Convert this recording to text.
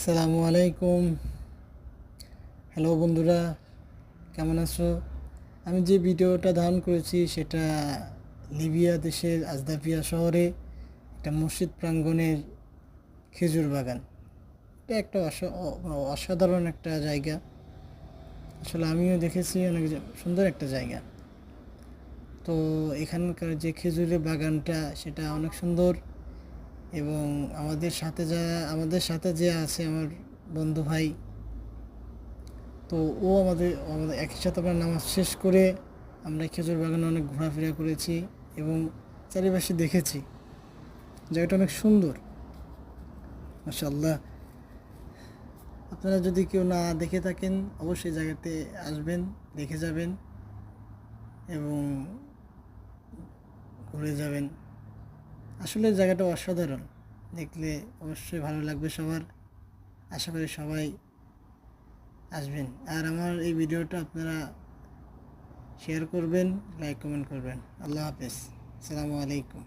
আসসালামু আলাইকুম। হ্যালো বন্ধুরা, কেমন আছো? আমি যে ভিডিওটা ধারণ করেছি সেটা লিবিয়া দেশের আজদাফিয়া শহরে একটা মসজিদ প্রাঙ্গণের খেজুর বাগান। এটা একটা অসাধারণ একটা জায়গা। আসলে আমিও দেখেছি, অনেক সুন্দর একটা জায়গা। তো এখানকার যে খেজুরের বাগানটা সেটা অনেক সুন্দর, এবং আমাদের সাথে যে আছে আমার বন্ধু ভাই, তো ও আমাদের আমাদের একই সাথে আমরা নামাজ শেষ করে আমরা খেজুর বাগানে অনেক ঘোরাফেরা করেছি এবং চারিপাশে দেখেছি। জায়গাটা অনেক সুন্দর, মাশাআল্লাহ। আপনারা যদি কেউ না দেখে থাকেন অবশ্যই জায়গাতে আসবেন, দেখে যাবেন এবং ঘুরে যাবেন। আসলে জায়গাটা অসাধারণ, দেখলে অবশ্যই ভালো লাগবে সবার। আশা করি সবাই আসবেন। আর আমার এই ভিডিওটা আপনারা শেয়ার করবেন, লাইক কমেন্ট করবেন। আল্লাহ হাফেজ, আসসালামু আলাইকুম।